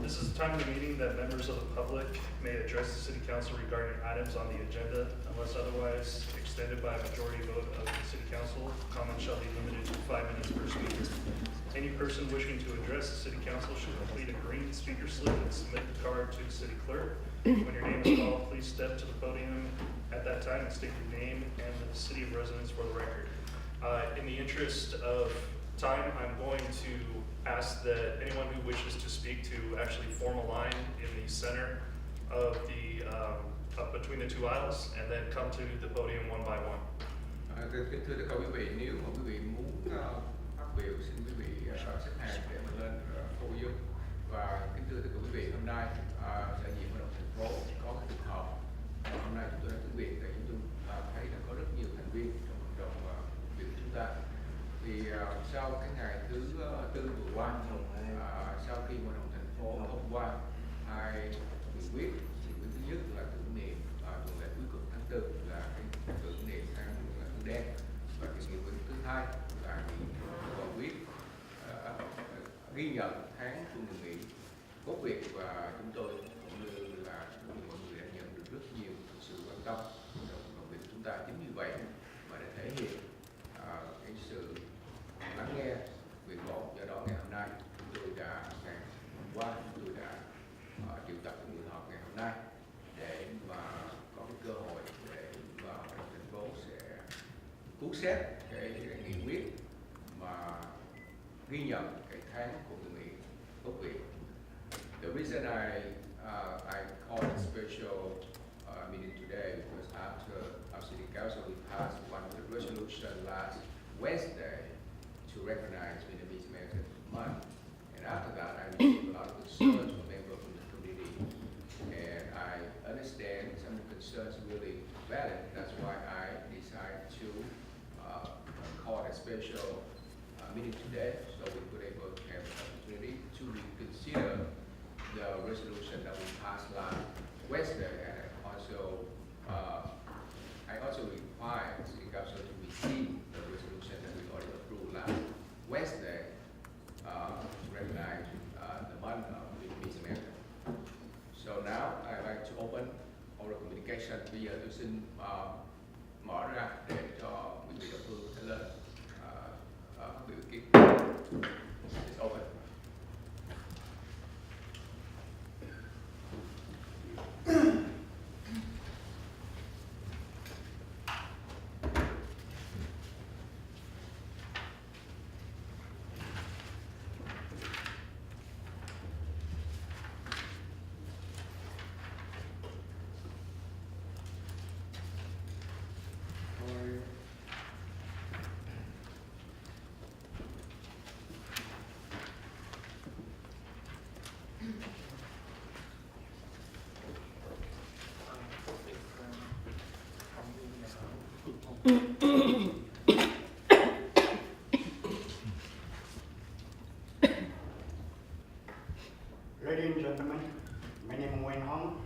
This is the time of the meeting that members of the public may address the City Council regarding items on the agenda. Unless otherwise extended by a majority vote of the City Council, comments shall be limited to 5 minutes per speaker. Any person wishing to address the City Council should complete a green speaker slip and submit the card to the City Clerk. When your name is called, please step to the podium at that time and state your name and the city of residence for the record. In the interest of time, I'm going to ask that anyone who wishes to speak to actually form a line in the center of the up between the two aisles and then come to the podium one by one. Kính thưa tất cả quý vị, nếu mà quý vị muốn phát biểu, xin quý vị xếp hàng để mà lên podium. Và kính thưa tất cả quý vị, hôm nay đại diện hội đồng thành phố có cái cuộc họp. Hôm nay chúng tôi đã thực hiện tại chúng tôi thấy là có rất nhiều thành viên trong cộng đồng Việt của chúng ta. Thì sau cái ngày thứ tư vừa qua, sau khi hội đồng thành phố thông qua hai nghị quyết, thì quyết thứ nhất là tưởng niệm tuần lễ cuối cùng tháng 4 là cái tưởng niệm tháng đen, và cái nghị quyết thứ hai là nghị quyết ghi nhận tháng của người Mỹ gốc Việt, và chúng tôi cũng như là mọi người đã nhận được rất nhiều sự quan tâm trong cộng đồng Việt của chúng ta. Chính vì vậy mà để thể hiện cái sự lắng nghe nguyện vọng, do đó ngày hôm nay chúng tôi đã ngày hôm qua chúng tôi đã triệu tập cái buổi họp ngày hôm nay để mà có cái cơ hội để mà thành phố sẽ cứu xét cái nghị quyết mà ghi nhận cái tháng của người Mỹ gốc Việt. The reason I called a special meeting today because after our city council we passed one resolution last Wednesday to recognize Vietnamese American Month, and after that I received a lot of concerns from members from the community, and I understand some of the concerns are really valid. That's why I decided to call a special meeting today, so we could able to have an opportunity to reconsider the resolution that we passed last Wednesday, and I also require the City Council to receive the resolution that we already approved last Wednesday to recognize the month of Vietnamese American. So now I'd like to open our communication. Bây giờ tôi xin mở ra để cho quý vị địa phương có thể lên phát biểu ý kiến. It's open. Ladies and gentlemen, my name is Wayne Hong.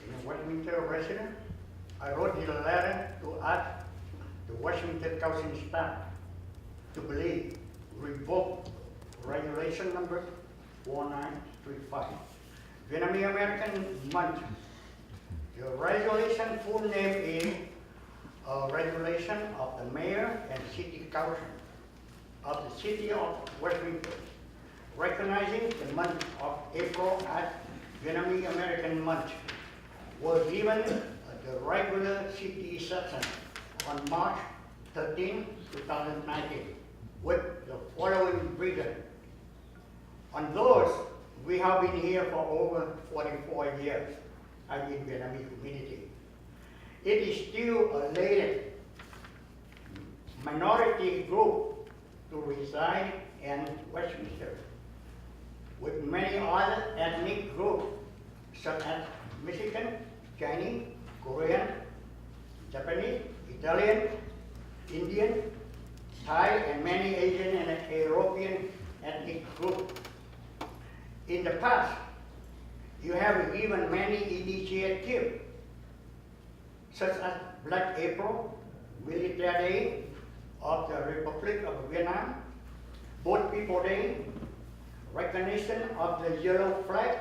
I'm a Westminster resident. I wrote this letter to ask the Washington Council staff to believe revoke regulation number 4935, Vietnamese American Month. The regulation full name is a regulation of the mayor and city council of the city of Westminster, recognizing the month of April as Vietnamese American Month, was given the regular city session on March 13, 2019, with the following reason. On those, we have been here for over 44 years as in Vietnamese community. It is still a latent minority group to reside in Westminster, with many other ethnic groups such as Mexican, Chinese, Korean, Japanese, Italian, Indian, Thai, and many Asian and European ethnic groups. In the past, you have given many initiatives such as Black April, Military Day of the Republic of Vietnam, Boat People Day, recognition of the yellow flag,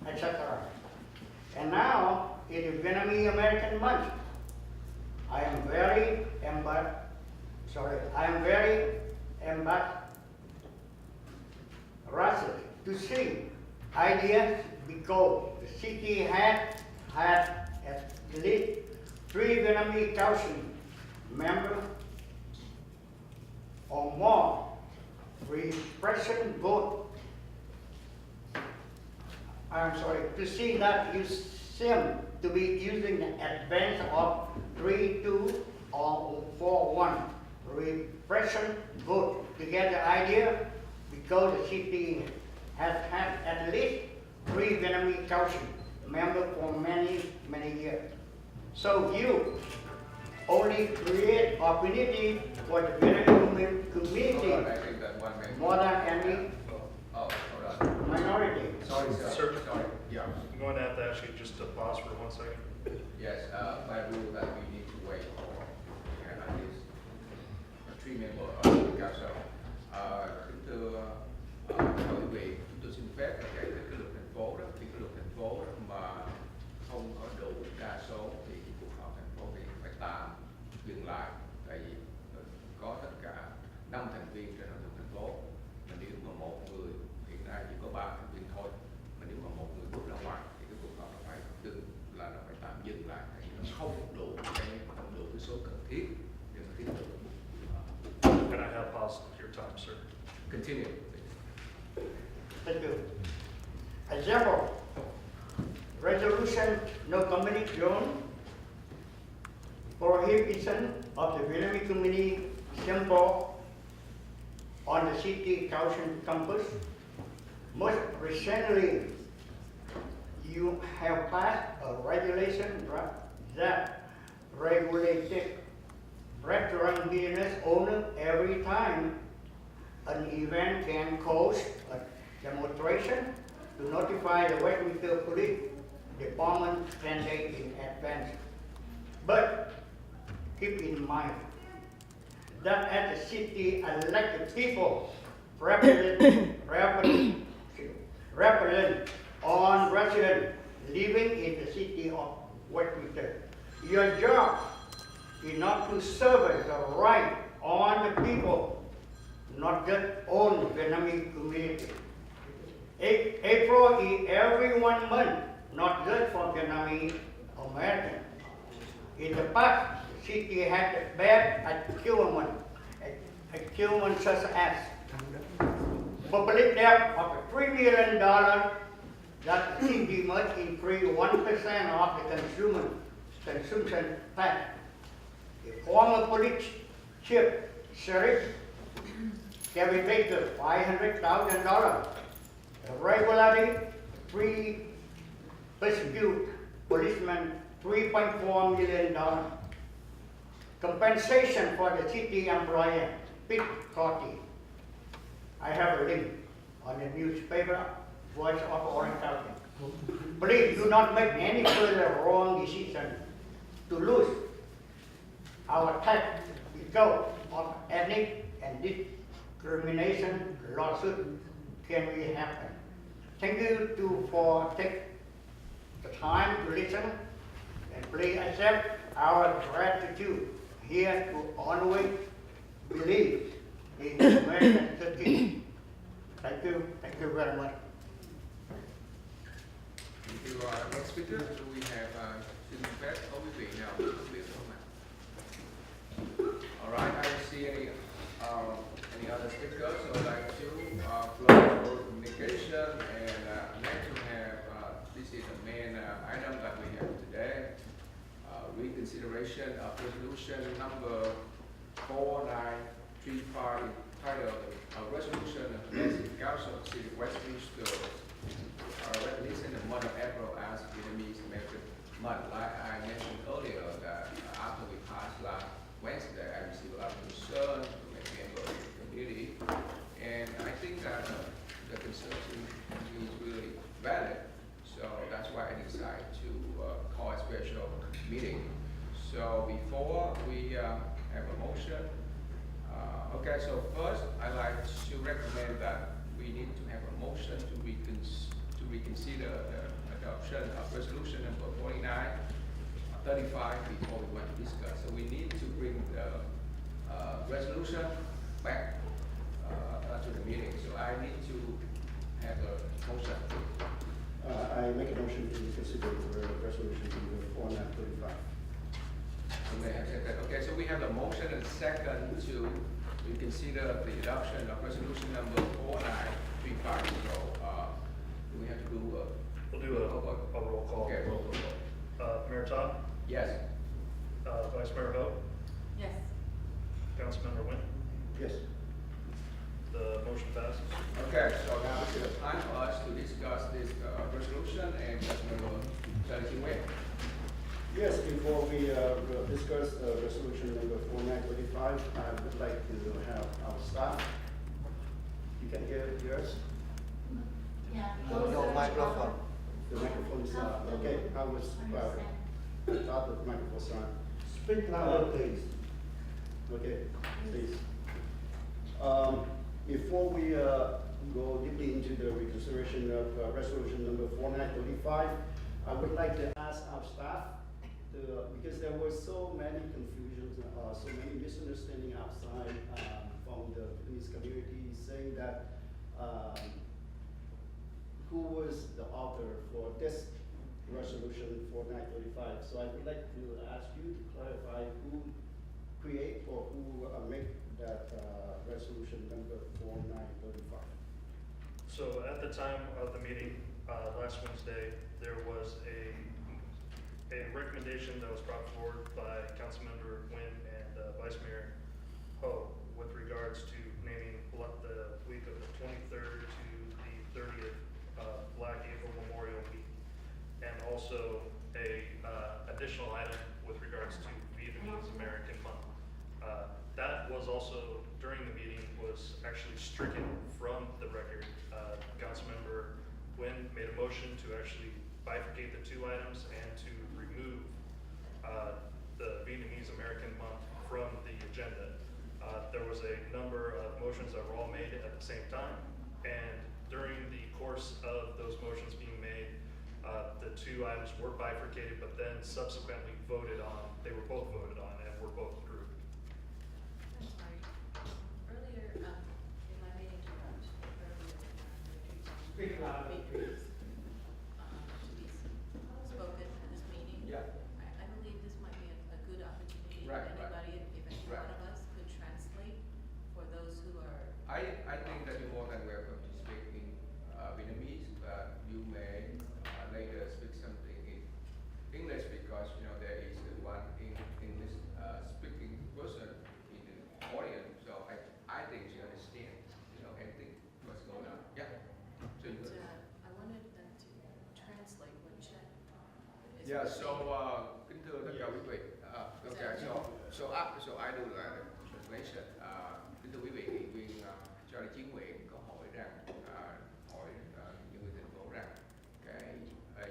etc. And now it is Vietnamese American Month. I am very embarrassed to see ideas because the city had at least 3 Vietnamese council members or more repression vote. I'm sorry, to see that you seem to be using the advance of 3-2 or 4-1 repression vote to get the idea because the city has had at least 3 Vietnamese council members for many years. So you only create opportunity for the Vietnamese community Hold on, I think that 1 minute. more than any Oh, hold on. minority. Sorry, sir. Sir. Sorry. Yeah. I'm going to have to ask you just to pause for 1 second. Yes, by rule that we need to wait for at least 3 member of the council. Kính thưa quý vị, chúng tôi xin phép là giải thích cái luật thành phố đó. Khi cái luật thành phố đó mà không có đủ đa số thì cuộc họp thành phố thì phải tạm dừng lại, tại vì có tất cả 5 thành viên trên hội đồng thành phố. Mà nếu mà một người, hiện nay chỉ có 3 thành viên thôi, mà nếu mà một người bước ra ngoài thì cái cuộc họp nó phải nó phải tạm dừng lại, tại vì nó không đủ cái số cần thiết để mà tiếp tục. Can I have pause your time, sir? Continue, please. Thank you. Example, resolution no community zone prohibition of the Vietnamese community symbol on the city council campus. Most recently, you have passed a regulation that regulated restaurant business owner every time an event can cause a demonstration to notify the Westminster Police Department 10 days in advance. But keep in mind that as the city elected people represent on residents living in the city of Westminster, your job is not to serve the right on the people, not just on the Vietnamese community. April is every 1 month, not just for Vietnamese Americans. In the past, the city had bad achievements such as public debt of $3 million that the city must increase 1% of the consumption tax. The former police chief, Sheriff Kevin Baker, $500,000. Regularly, persecute policemen, $3.4 million. Compensation for the city employee, Pete Corti. I have a link on the newspaper, Voice of Orange County. Please do not make any further wrong decision to lose our tax because of ethnic and discrimination lawsuit can be happen. Thank you for taking the time to listen and please accept our gratitude here to always believe in American citizenship. Thank you very much. Thank you. Next speaker, do we have xin phép có quý vị nào có biểu không ạ? All right, I don't see any other speakers, so I'd like to close for communication and next we have this is the main item that we have today. Reconsideration of resolution number 4935 entitled Resolution of the City Council of the City of Westminster releasing the month of April as Vietnamese American Month. Like I mentioned earlier, that after we passed last Wednesday, I received a lot of concern from members of the community, and I think that the concern is really valid. So that's why I decided to call a special meeting. So before we have a motion, okay. So first, I'd like to recommend that we need to have a motion to reconsider the adoption of resolution number 4935 before we want to discuss. So we need to bring the resolution back to the meeting. So I need to have a motion. I make a motion to consider the resolution number 4935. Okay, I said that. Okay, so we have a motion and second to reconsider the adoption of resolution number 4935. So do we have to do We'll do a roll call. Okay, roll call. Mayor Todd, Yes. Vice Mayor Ho, Yes. Councilmember Nguyen. Yes. The motion passes. Okay, so now it's the time for us to discuss this resolution and Councilmember Nguyen. Yes, before we discuss resolution number 4935, I would like to have our staff. You can hear us? Yeah. No microphone. The microphone is on. Okay, I was thought the microphone is on. Speak louder, please. Okay, please. Before we go deeply into the reconsideration of resolution number 4935, I would like to ask our staff because there were so many confusions, so many misunderstandings outside from the Vietnamese community saying that who was the author for this resolution 4935. So I would like to ask you to clarify who create or who make that resolution number 4935. So at the time of the meeting last Wednesday, there was a recommendation that was brought forward by Councilmember Nguyen and Vice Mayor Ho with regards to naming the week of the 23rd to the 30th Black April Memorial Week, and also a additional item with regards to Vietnamese American Month. That was also, during the meeting, was actually stricken from the record. Councilmember Nguyen made a motion to actually bifurcate the two items and to remove the Vietnamese American Month from the agenda. There was a number of motions that were all made at the same time, and during the course of those motions being made, the two items were bifurcated, but then subsequently voted on. They were both voted on and were both approved. I'm sorry. Earlier, if I may interrupt, Speak louder, please. to be spoken at this meeting. Yeah. I believe this might be a good opportunity. Right, If right. anybody, if any Right. one of us could translate for those who are. I think that you're more than welcome to speak in Vietnamese, but you may later speak something in English because there is one English speaking person in the audience. So I think she understands everything what's going on. Yeah. So you But, I wanted them to translate what Chet is Yeah. saying. So kính thưa tất cả quý vị. Okay. So I do the translation. Kính thưa quý vị, nghị viên cho đại chiến nguyện có hỏi rằng hỏi những người thành phố rằng cái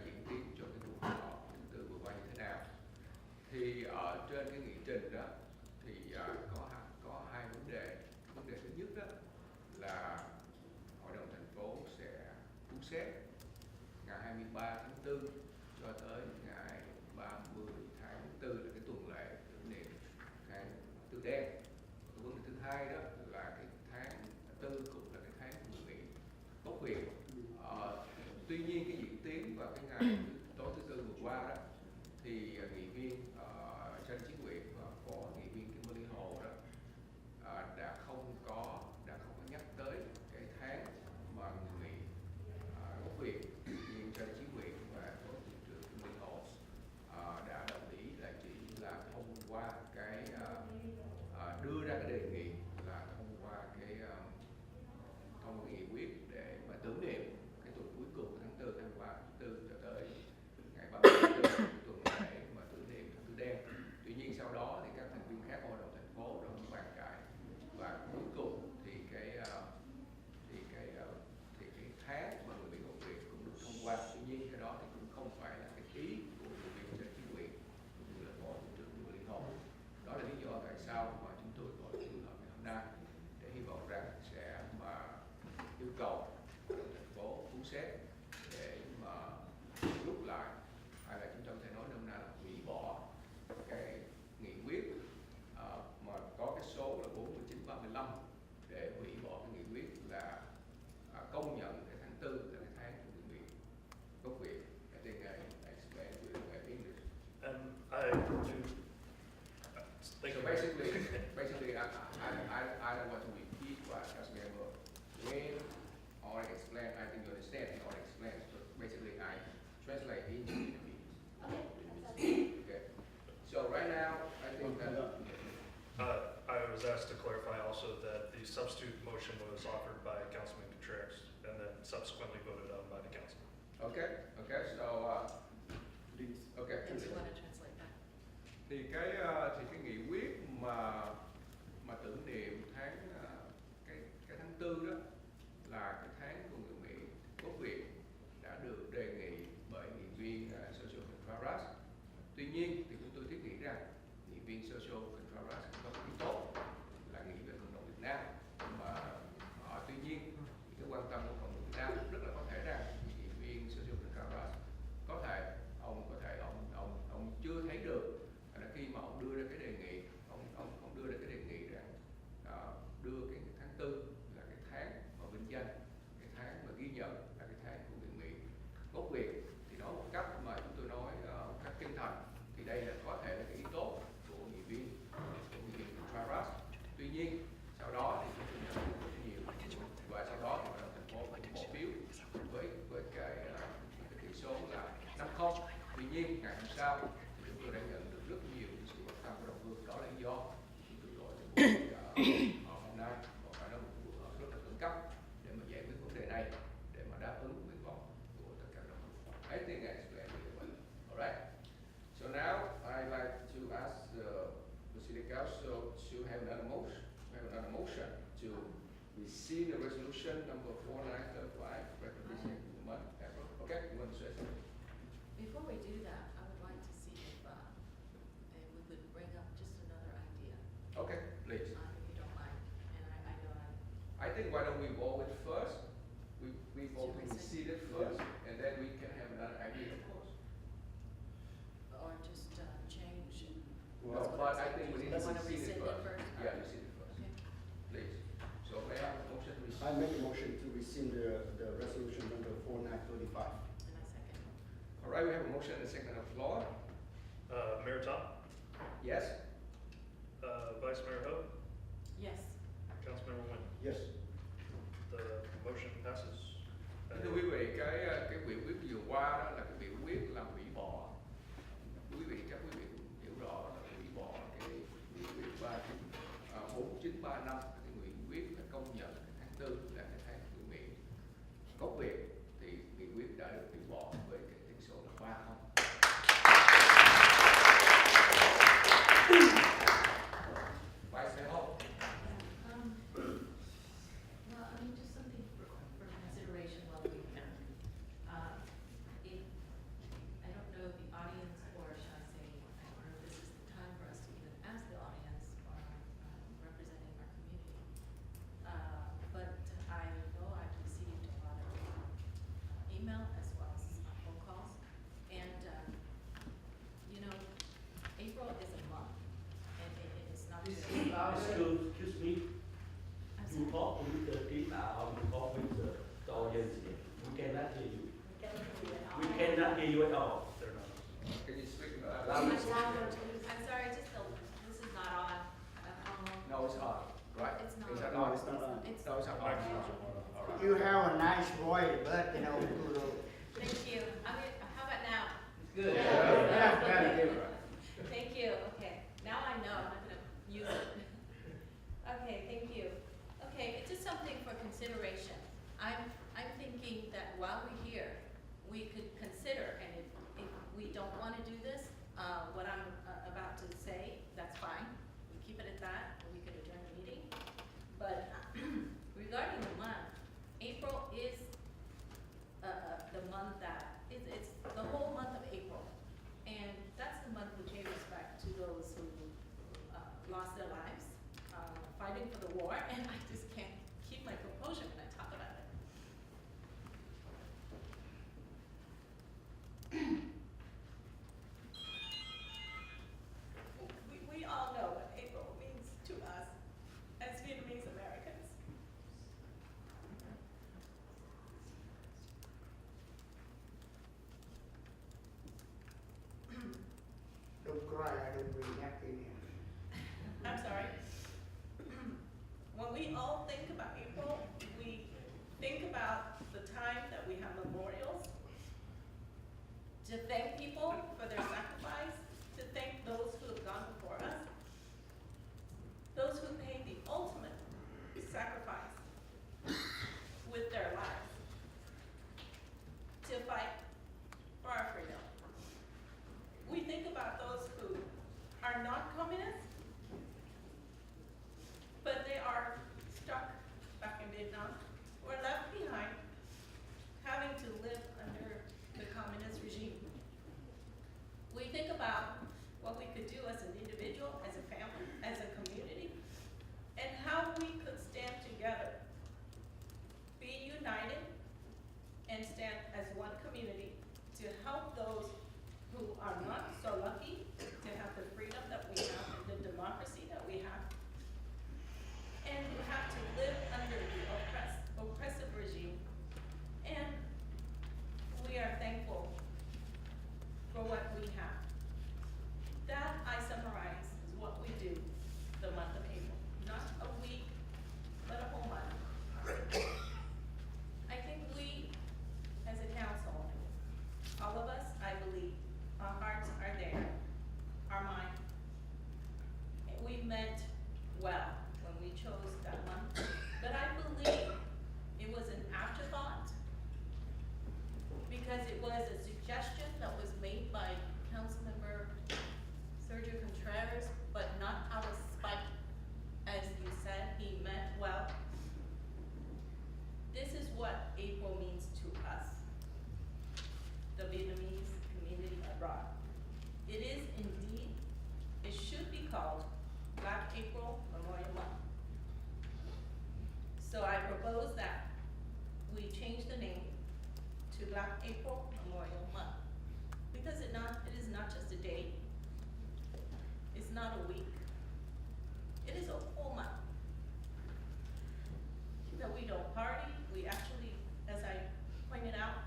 diễn tiến cho cái cuộc họp thứ tư vừa qua như thế nào. Thì ở trên cái nghị trình đó thì có hai vấn đề. Vấn đề thứ nhất đó là hội đồng thành phố sẽ thu xếp ngày 23 tháng 4 cho tới ngày 30 tháng 4 là cái tuần lễ tưởng niệm tháng Tư đen. Vấn đề thứ hai đó là cái tháng 4 cũng là cái tháng Người Mỹ Gốc Việt. Tuy nhiên cái diễn tiến vào cái ngày tối thứ tư vừa qua đó thì nghị viên Trần Chí Nguyện và phó nghị viên Kim Mơ Ly Hồ đó đã không có nhắc tới cái tháng mà Người Mỹ Gốc Việt. Nghị viên Trần Chí Nguyện và phó thủ trưởng Kim Mơ Ly Hồ đã đồng ý là chỉ là thông qua cái đưa ra cái đề nghị là thông qua cái nghị quyết để mà tưởng niệm cái tuần cuối cùng tháng 4 tháng 3 tháng 4 cho tới ngày 30 tháng 4 tuần lễ mà tưởng niệm tháng Tư đen. Tuy nhiên sau đó thì các thành viên khác của hội đồng thành phố đã bàn cãi và cuối cùng thì cái tháng mà Người Mỹ Gốc Việt cũng được thông qua. Tuy nhiên cái đó thì cũng không phải là cái ý của nghị viên Trần Chí Nguyện cũng như là phó thủ trưởng Kim Mơ Ly Hồ. basically, I don't want to repeat what Councilmember Wayne already explained. I think you understand. He already explained. So basically, I translate into Vietnamese. Okay. So right now, I think that. I was asked to clarify also that the substitute motion was offered by Councilman Contreras and then subsequently voted on by the council. Okay. So okay. And do you want to translate that? Thì cái nghị quyết mà tưởng niệm cái tháng 4 đó là cái tháng của người Mỹ gốc Việt đã được đề nghị bởi nghị viên Social Contraras. Tuy nhiên thì chúng tôi thiết nghĩ rằng nghị viên Social Contraras có một ý tốt là nghĩ về cộng đồng Việt Nam, mà tuy nhiên cái quan tâm của cộng đồng Việt Nam rất là có thể rằng nghị viên Social Contraras ông chưa thấy được là khi mà ông đưa ra cái đề nghị, ông đưa ra cái đề nghị rằng đưa cái tháng 4 là cái tháng mà vinh danh, cái tháng mà ghi nhận là cái tháng của người Mỹ gốc Việt, thì nói một cách mà chúng tôi nói một cách chân thành thì đây là có thể là cái ý tốt của nghị viên Contraras. Tuy nhiên sau đó thì chúng tôi nhận được rất nhiều và sau đó thì hội đồng thành phố cũng bỏ phiếu với cái tỷ số là 5-0. Tuy nhiên ngày hôm sau thì chúng tôi đã nhận được rất nhiều sự quan tâm của đồng hương. Đó là lý do chúng tôi gọi cho buổi hôm nay, và phải là một cuộc họp rất là khẩn cấp để mà giải quyết vấn đề này, để mà đáp ứng nguyện vọng của tất cả đồng hương. I think I explained it well. All right. So now I'd like to ask the City Council to have another motion to rescind the resolution number 4935 recommendation to the month. Okay, you want to say something? Before we do that, I would like to see if we could bring up just another idea, Okay, please. if you don't mind. And I know I think why don't we vote it first? We vote to Should we rescind it first, and then we can have another idea, of course. or just change. No, but I think we need to You want to rescind it rescind it first. first? Yeah, rescind it first, Okay. please. So may I have a motion to I rescind? make a motion to rescind the resolution number 4935. And I second. All right, we have a motion and a second on the floor. Mayor Tom, Yes? Vice Mayor Ho, Yes. Councilmember Nguyen. Yes. The motion passes. Thưa quý vị, cái biểu quyết vừa qua đó là cái biểu quyết là hủy bỏ. Quý vị, chắc quý vị cũng hiểu rõ là hủy bỏ cái nghị quyết 4935, cái nghị quyết là công nhận cái tháng 4 là cái tháng người Mỹ gốc Việt, thì nghị quyết đã được hủy bỏ với cái tỷ số là 3-0. Vice Mayor Ho. Well, I mean, just something for consideration while we can. If, I don't know the audience, or should I say, I don't know if this is the time for us to even ask the audience or representing our community. But I know I've received a lot of email as well as phone calls. And, you know, April is a month, and it's not just. Excuse me, I'm you sorry. talk with the team or you talk with the audience here. We cannot hear you. We cannot hear you at all. They're not. Can you speak I'm loudly? sorry, just this is not on. No, it's on, right? It's not. Is that No, on? it's not on. It's, No, it's not on. All right. You have a nice voice, but thank you. I mean, how about now? Good. Yeah, very good. Thank you, okay. Now I know, I'm gonna use it. Okay, thank you. Okay, it's just something for consideration. I'm thinking that while we're here, we could consider, and if we don't wanna do this, what I'm about to say, that's fine. We keep it at that, and we could adjourn the meeting. But regarding the month, April is the month that, it's the whole month of April. And that's the month we pay respect to those who lost their lives fighting for the war, and I just can't keep my composure when I talk about it. We all know what April means to us as Vietnamese Americans. Don't cry, I don't bring happiness. I'm we all think about April, we think about the time that we have memorials, to thank people for their sacrifice, to thank those who have gone before us, those who paid the ultimate sacrifice with their lives to fight for our freedom. We think about those who are not communists, but they are stuck back in Vietnam, or left behind, having to live under the communist regime. We think about what we could do as an individual, as a family, as a community, and how we could stand together, be united, and stand as one community to help those who are not so lucky to have the freedom that we have and the democracy that we have, and who have to live under the oppressive regime. And we are thankful for what we have. That, I summarize, is what we do the month of April. Not a week, but a whole month. I think we, as a council, all of us, I believe, our hearts are there, our mind. And we meant well when we chose that month, but I believe it was an afterthought because it was a suggestion that was made by Councilmember Sergio Contreras, but not out of spite. As you said, he meant well. This is what April means to us, the Vietnamese community abroad. It is indeed, it should be called Black April Memorial Month. So I propose that we change the name to Black April Memorial Month, because it is not just a day, it's not a week, it is a whole month. That we don't party, we actually, as I pointed out,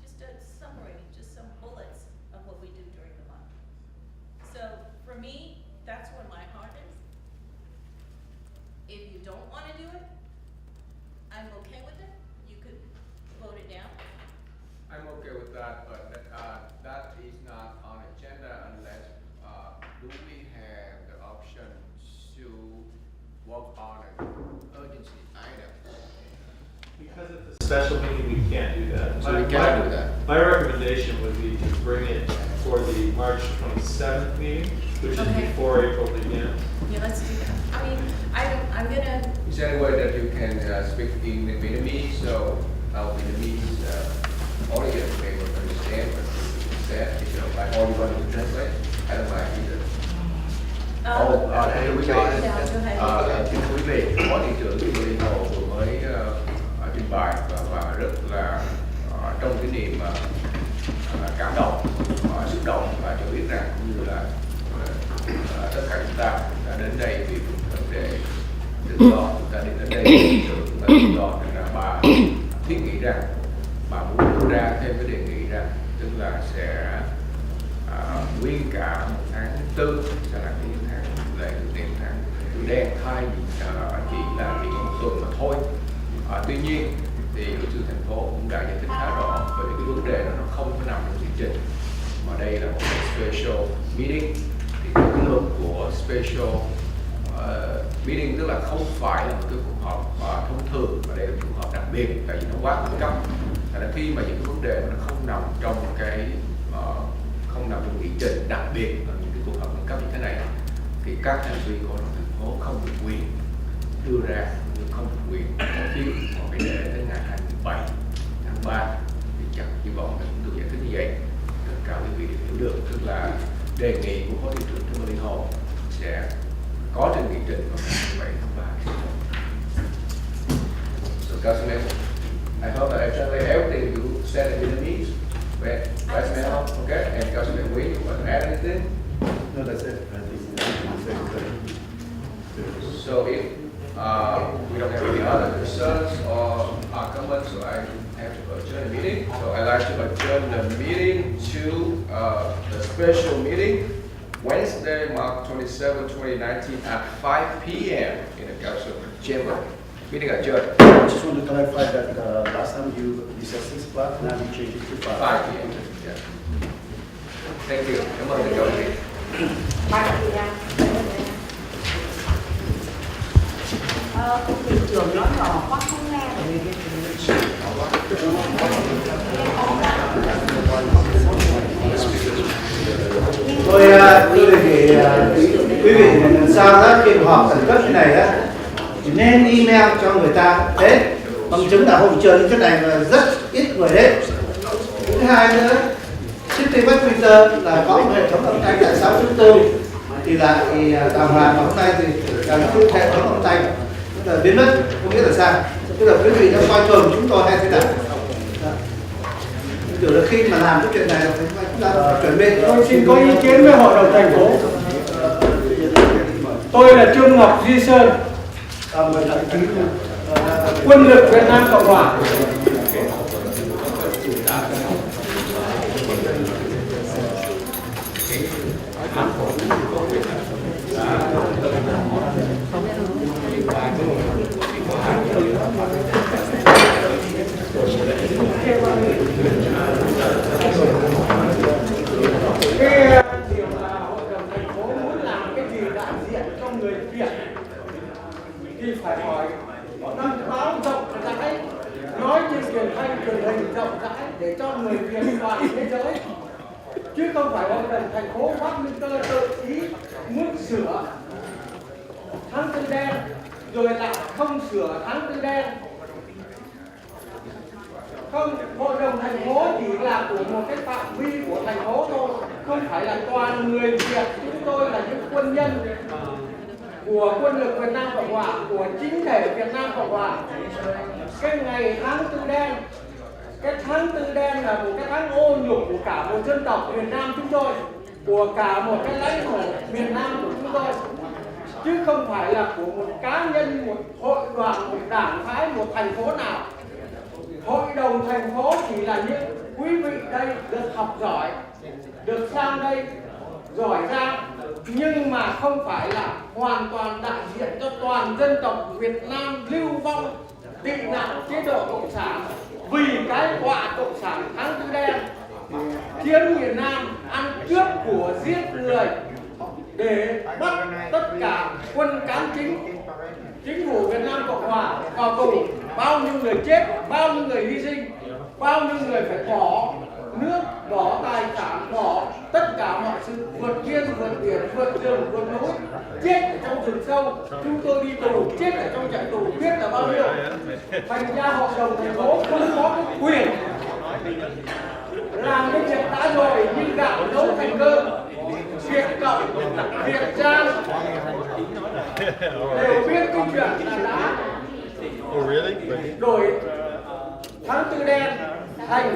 just a summary, just some bullets of what we do during the month. So for me, that's where my heart is. If you don't want to do it, I'm okay with it. You could vote it down. I'm okay with that, but that is not on agenda unless, do we have the option to work on an urgency item? Because it's a special meeting, we can't do that. So we cannot do that. My recommendation would be to bring it for the March 27th meeting, which is Okay. before April begins. Yeah, let's do that. I mean, I'm gonna, Is there any way that you can speak in Vietnamese, so our Vietnamese audience may understand what you said, if you don't mind, or you want to translate? I don't mind either. Thưa quý vị, thưa quý vị, Phó Thị trưởng Người Mỹ Hồ vừa mới trình bày và rất là trong cái niềm cảm động, xúc động và cho biết rằng cũng như là tất cả chúng ta đã đến đây vì vấn đề tự do, chúng ta đến đây vì chúng ta tự do, nên là bà thiết nghĩ rằng bà muốn đưa ra thêm cái đề nghị rằng tức là sẽ nguyên cả một tháng 4 sẽ là cái tháng lễ tưởng niệm tháng Tuổi Đen thay vì chỉ là một tuần mà thôi. Tuy nhiên thì luật sư thành phố cũng đã giải thích khá rõ về cái vấn đề đó nó không có nằm trong chương trình mà đây là một cái special meeting. Thì cái luật của special meeting tức là không phải là một cái cuộc họp thông thường mà đây là một cuộc họp đặc biệt tại vì nó quá khẩn cấp. Thành ra khi mà những cái vấn đề mà nó không nằm trong cái không nằm trong nghị trình đặc biệt là những cái cuộc họp khẩn cấp như thế này thì các thành viên của thành phố không được quyền đưa ra, không được quyền bỏ phiếu, mà phải để tới ngày 27 tháng 3 thì chắc hy vọng là cũng được giải thích như vậy. Tất cả quý vị đều hiểu được, tức là đề nghị của Phó Thị trưởng Trương Minh Hồ sẽ có trên nghị trình vào ngày 27 tháng 3. So, Councilmember, I hope that I translate everything you said in Vietnamese. Vice Mayor, okay, and Councilman Nguyen, you want to add anything? No, that's it. I think So if we don't have any other concerns or comments, so I have to adjourn the meeting. So I'd like to adjourn the meeting to the special meeting Wednesday, March 27, 2019 at 5 p.m. in the council chamber. Meeting adjourned. I just want to clarify that last time you said 6 o'clock, now you changed it to 5. 5 p.m. Yeah. Thank you. Cảm ơn thầy Governor. Thị trường nó nhỏ quá không nghe. Tôi đề nghị quý vị lần sau đó khi họp khẩn cấp như này đó chỉ nên email cho người ta đến, bằng chứng là hội trường như thế này mà rất ít người đến. Thứ hai nữa, HĐTP Westminster là có một hệ thống âm thanh tại 6.4 thì lại đàng hoàng, mà hôm nay thì là cái hệ thống âm thanh là biến mất, không biết là sao. Tức là quý vị đã coi thường chúng tôi hay thế nào? Tưởng là khi mà làm cái chuyện này là chúng ta phải chuẩn bị. Tôi xin có ý kiến với hội đồng thành phố. Tôi là Trương Ngọc Duy Sơn, quân lực Việt Nam Cộng Hòa. Cái điều là hội đồng thành phố muốn làm cái gì đại diện cho người Việt thì phải hỏi đăng báo rộng rãi, nói trên truyền thanh truyền hình rộng rãi để cho người Việt toàn thế giới, chứ không phải hội đồng thành phố Westminster tự ý muốn sửa tháng tư đen rồi lại không sửa tháng tư đen. Không, hội đồng thành phố chỉ là của một cái phạm vi của thành phố thôi, không phải là toàn người Việt. Chúng tôi là những quân nhân của quân lực Việt Nam Cộng Hòa, của chính thể Việt Nam Cộng Hòa. Cái ngày tháng tư đen, cái tháng tư đen là một cái tháng ô nhục của cả một dân tộc Việt Nam chúng tôi, của cả một cái lãnh thổ miền Nam của chúng tôi, chứ không phải là của một cá nhân, một hội đoàn, một đảng phái, một thành phố nào. Hội đồng thành phố chỉ là những quý vị đây được học giỏi, được sang đây giỏi giang, nhưng mà không phải là hoàn toàn đại diện cho toàn dân tộc Việt Nam lưu vong tị nạn chế độ cộng sản vì cái họa cộng sản tháng tư đen khiến miền Nam ăn cướp của, giết người để bắt tất cả quân cán chính phủ Việt Nam Cộng Hòa vào tù. Bao nhiêu người chết, bao nhiêu người hy sinh, bao nhiêu người phải bỏ nước, bỏ tài sản, bỏ tất cả mọi sự, vượt biên, vượt biển, vượt rừng, vượt núi, chết ở trong rừng sâu. Chúng tôi đi tù, chết ở trong trại tù biết là bao nhiêu. Thành ra hội đồng thành phố không có cái quyền làm cái việc đã rồi như gạo nấu thành cơm. Việc cộng, việc trang đều biết cái chuyện là đã đổi tháng tư đen thành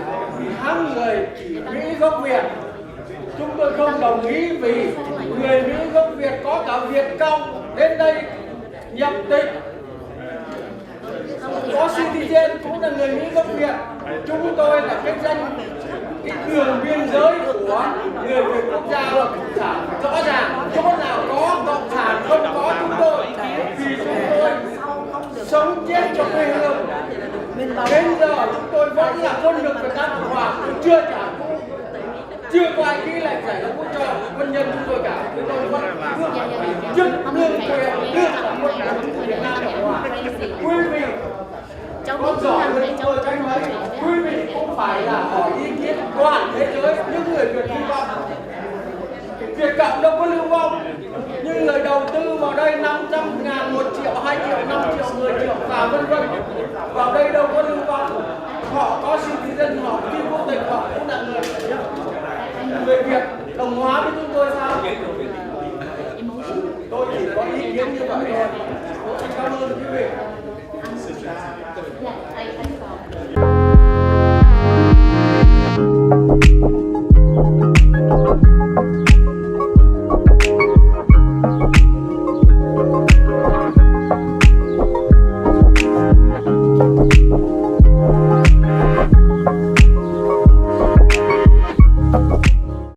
tháng người Mỹ gốc Việt. Chúng tôi không đồng ý vì người Mỹ gốc Việt có cả Việt Cộng đến đây nhập tịch, có citizen cũng là người Mỹ gốc Việt. Chúng tôi là cái đường biên giới của người Việt quốc gia và cộng sản rõ ràng, chỗ nào có cộng sản không có chúng tôi, vì chúng tôi sống chết cho quê hương. Đến giờ chúng tôi vẫn là quân lực Việt Nam Cộng Hòa, chưa trả cũ, chưa có ai ký lệnh giải phóng cho quân nhân chúng tôi cả. Chúng tôi vẫn chức lương quyền nước là quân lực Việt Nam Cộng Hòa. Quý vị có giỏi hơn chúng tôi cách mấy, quý vị cũng phải là hỏi ý kiến toàn thế giới những người Việt lưu vong. Việt Cộng đâu có lưu vong, nhưng người đầu tư vào đây 500.000, 1 triệu, 2 triệu, 5 triệu, 10 triệu và vân vân vào đây đâu có lưu vong. Họ có citizen, họ đi quốc tịch, họ cũng là người Việt đồng hóa với chúng tôi sao? Tôi chỉ có ý kiến như vậy thôi. Cảm ơn quý vị.